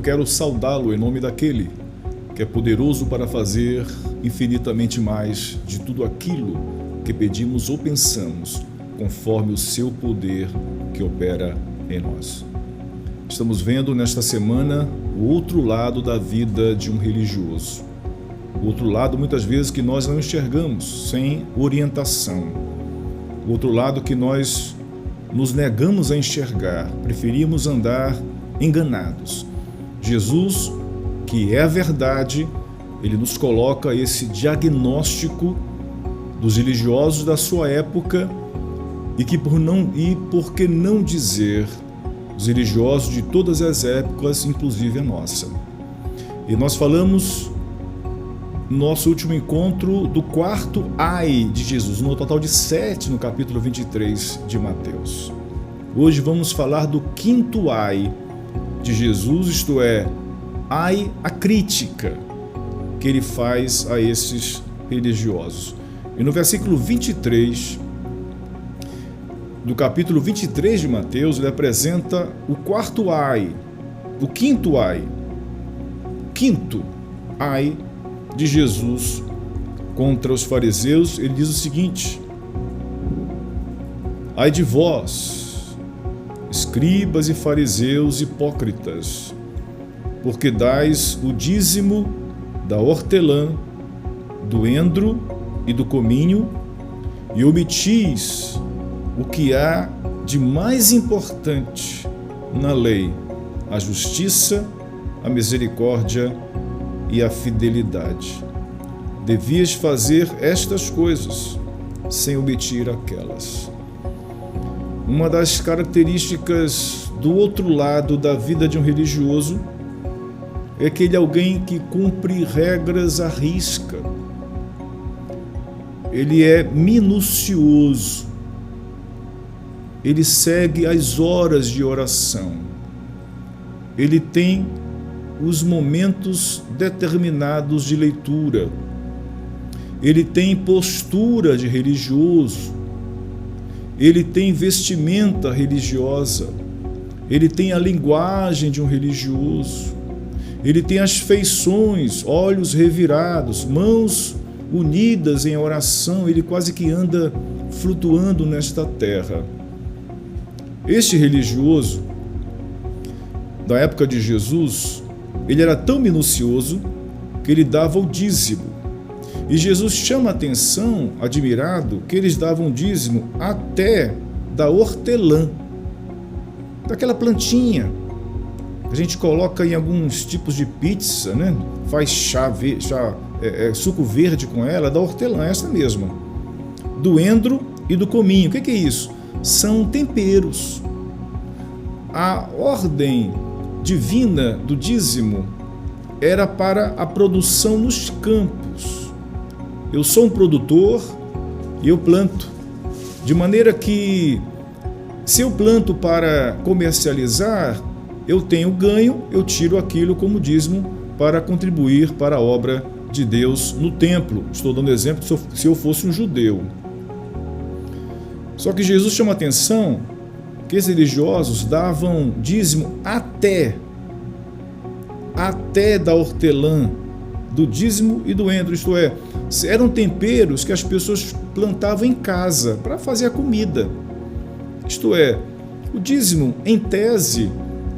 quero saudá-lo em nome daquele que é poderoso para fazer infinitamente mais de tudo aquilo que pedimos ou pensamos, conforme o seu poder que opera em nós. Estamos vendo nesta semana o outro lado da vida de um religioso. O outro lado, muitas vezes, que nós não enxergamos, sem orientação. O outro lado que nós nos negamos a enxergar, preferimos andar enganados. Jesus, que é a verdade, ele nos coloca esse diagnóstico dos religiosos da sua época e por que não dizer os religiosos de todas as épocas, inclusive a nossa. E nós falamos no nosso último encontro do quarto ai de Jesus, no total de 7 no capítulo 23 de Mateus. Hoje vamos falar do quinto ai de Jesus, isto é, ai a crítica que ele faz a esses religiosos. E no versículo 23 do capítulo 23 de Mateus, ele apresenta o quarto ai, o quinto ai de Jesus contra os fariseus. Ele diz o seguinte: ai de vós, escribas e fariseus hipócritas, porque dais o dízimo da hortelã, do endro e do cominho, e omitis o que há de mais importante na lei: a justiça, a misericórdia e a fidelidade. Devias fazer estas coisas sem omitir aquelas. Uma das características do outro lado da vida de um religioso é aquele alguém que cumpre regras à risca. Ele é minucioso. Ele segue as horas de oração. Ele tem os momentos determinados de leitura. Ele tem postura de religioso. Ele tem vestimenta religiosa. Ele tem a linguagem de um religioso. Ele tem as feições, olhos revirados, mãos unidas em oração. Ele quase que anda flutuando nesta terra. Este religioso da época de Jesus, ele era tão minucioso que ele dava o dízimo. E Jesus chama a atenção, admirado, que eles davam dízimo até da hortelã, daquela plantinha que a gente coloca em alguns tipos de pizza, né? Faz suco verde com ela, da hortelã, essa mesma. Do endro e do cominho. O que é isso? São temperos. A ordem divina do dízimo era para a produção nos campos. Eu sou um produtor e eu planto. De maneira que, se eu planto para comercializar, eu tenho ganho, eu tiro aquilo como dízimo para contribuir para a obra de Deus no templo. Estou dando exemplo se eu fosse um judeu. Só que Jesus chama a atenção que esses religiosos davam dízimo até da hortelã, do dízimo e do endro, isto é, eram temperos que as pessoas plantavam em casa para fazer a comida. Isto é, o dízimo, em tese,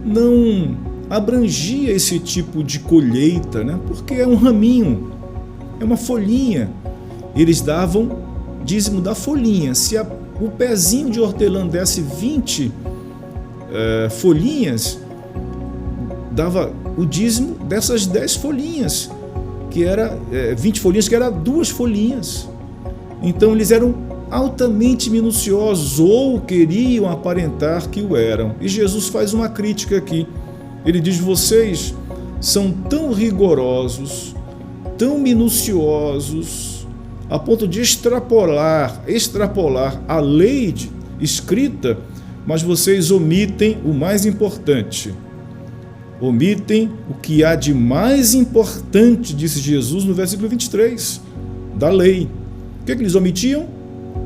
não abrangia esse tipo de colheita, né? Porque é um raminho, é uma folhinha. Eles davam dízimo da folhinha. Se o pezinho de hortelã desse 20 folhinhas, dava o dízimo dessas 10 folhinhas, que era 20 folhinhas, que era 2 folhinhas. Então eles eram altamente minuciosos, ou queriam aparentar que o eram. E Jesus faz uma crítica aqui. Ele diz: vocês são tão rigorosos, tão minuciosos, a ponto de extrapolar a lei escrita, mas vocês omitem o mais importante. Omitem o que há de mais importante, disse Jesus no versículo 23, da lei. O que eles omitiam?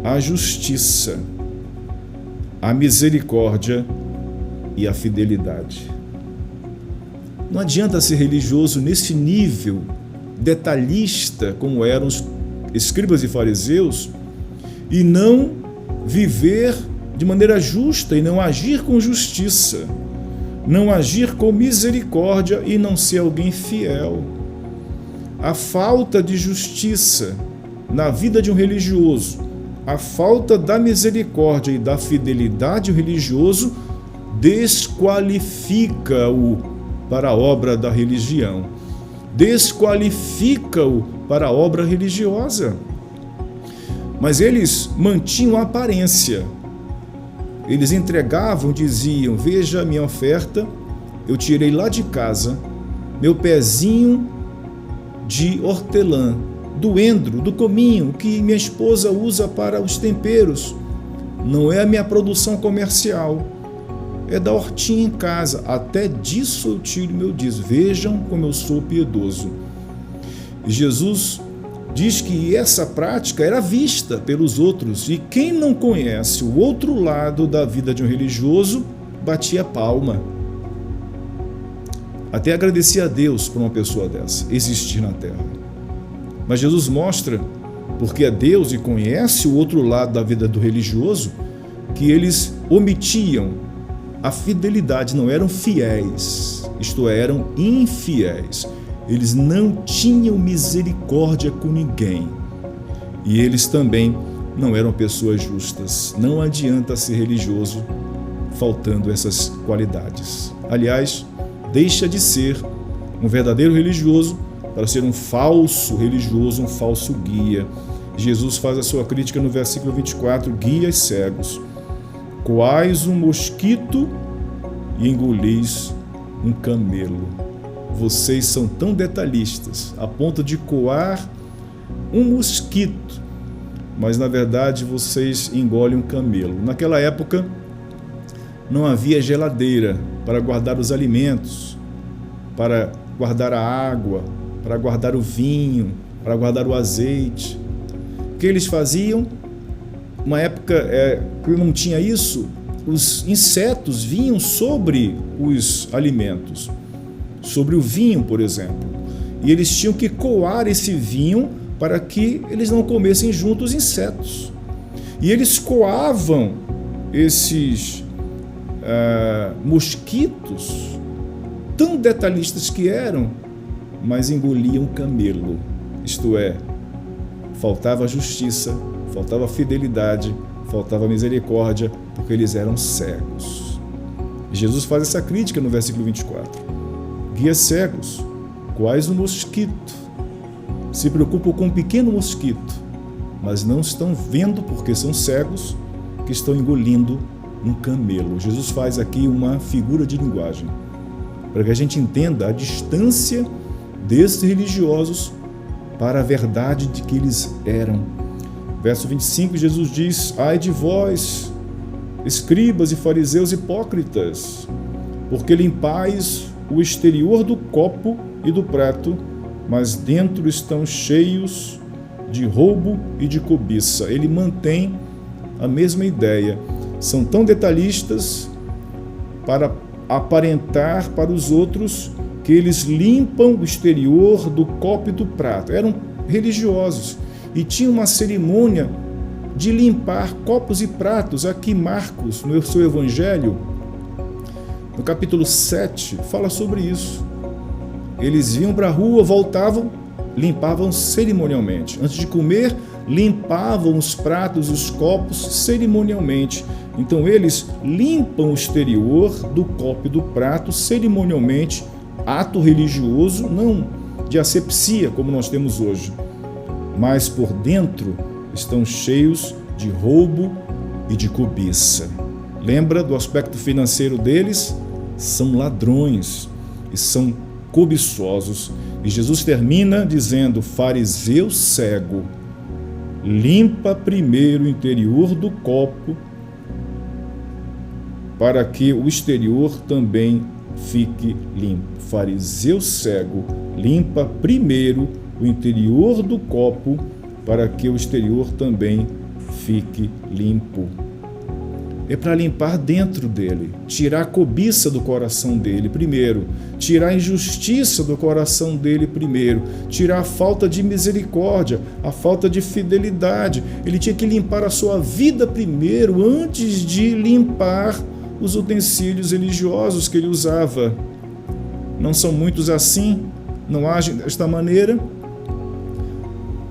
A justiça, a misericórdia e a fidelidade. Não adianta ser religioso nesse nível detalhista, como eram os escribas e fariseus, e não viver de maneira justa e não agir com justiça, não agir com misericórdia e não ser alguém fiel. A falta de justiça na vida de um religioso, a falta da misericórdia e da fidelidade ao religioso desqualifica-o para a obra da religião, desqualifica-o para a obra religiosa. Mas eles mantinham a aparência. Eles entregavam, diziam: veja a minha oferta, eu tirei lá de casa, meu pezinho de hortelã, do endro, do cominho, que minha esposa usa para os temperos. Não é a minha produção comercial, é da hortinha em casa. Até disso eu tiro meu dízimo. Vejam como eu sou piedoso. E Jesus diz que essa prática era vista pelos outros, e quem não conhece o outro lado da vida de um religioso batia palma. Até agradecia a Deus por uma pessoa dessa existir na terra. Mas Jesus mostra, porque é Deus e conhece o outro lado da vida do religioso, que eles omitiam a fidelidade, não eram fiéis, isto é, eram infiéis. Eles não tinham misericórdia com ninguém. E eles também não eram pessoas justas. Não adianta ser religioso faltando essas qualidades. Aliás, deixa de ser um verdadeiro religioso para ser um falso religioso, um falso guia. Jesus faz a sua crítica no versículo 24: guias cegos, coais um mosquito e engolis um camelo. Vocês são tão detalhistas a ponto de coar um mosquito, mas na verdade vocês engolem um camelo. Naquela época não havia geladeira para guardar os alimentos, para guardar a água, para guardar o vinho, para guardar o azeite. O que eles faziam? Uma época que não tinha isso, os insetos vinham sobre os alimentos, sobre o vinho, por exemplo. E eles tinham que coar esse vinho para que eles não comessem junto os insetos. E eles coavam esses mosquitos, tão detalhistas que eram, mas engoliam o camelo. Isto é, faltava justiça, faltava fidelidade, faltava misericórdia, porque eles eram cegos. Jesus faz essa crítica no versículo 24. Guias cegos, quais um mosquito. Se preocupam com um pequeno mosquito, mas não estão vendo, porque são cegos, que estão engolindo um camelo. Jesus faz aqui uma figura de linguagem, para que a gente entenda a distância desses religiosos para a verdade de que eles eram. Verso 25, Jesus diz: ai de vós, escribas e fariseus hipócritas, porque limpais o exterior do copo e do prato, mas dentro estão cheios de roubo e de cobiça. Ele mantém a mesma ideia. São tão detalhistas para aparentar para os outros que eles limpam o exterior do copo e do prato. Eram religiosos e tinham uma cerimônia de limpar copos e pratos. Aqui Marcos, no seu evangelho, no capítulo 7, fala sobre isso. Eles iam para a rua, voltavam, limpavam cerimonialmente. Antes de comer, limpavam os pratos, os copos cerimonialmente. Então eles limpam o exterior do copo e do prato cerimonialmente, ato religioso, não de asepsia como nós temos hoje, mas por dentro estão cheios de roubo e de cobiça. Lembra do aspecto financeiro deles? São ladrões e são cobiçosos. E Jesus termina dizendo: fariseu cego, limpa primeiro o interior do copo, para que o exterior também fique limpo. Fariseu cego, limpa primeiro o interior do copo, para que o exterior também fique limpo. é para limpar dentro dele, tirar a cobiça do coração dele primeiro, tirar a injustiça do coração dele primeiro, tirar a falta de misericórdia, a falta de fidelidade. Ele tinha que limpar a sua vida primeiro, antes de limpar os utensílios religiosos que ele usava. Não são muitos assim? Não agem desta maneira?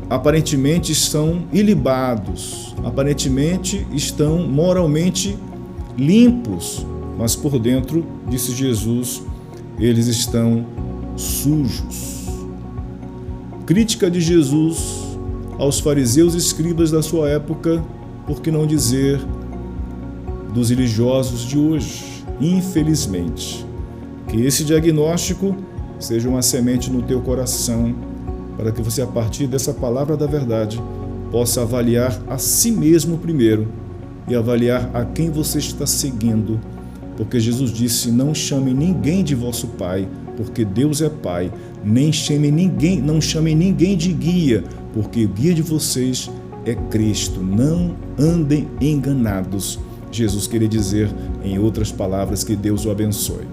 Aparentemente estão ilibados, aparentemente estão moralmente limpos, mas por dentro, disse Jesus, eles estão sujos. Crítica de Jesus aos fariseus e escribas da sua época, por que não dizer dos religiosos de hoje, infelizmente. Que esse diagnóstico seja uma semente no teu coração, para que você, a partir dessa palavra da verdade, possa avaliar a si mesmo primeiro e avaliar a quem você está seguindo. Porque Jesus disse, não chame ninguém de vosso Pai, porque Deus é Pai. Não chame ninguém de guia, porque o guia de vocês é Cristo. Não andem enganados. Jesus queria dizer, em outras palavras, que Deus o abençoe.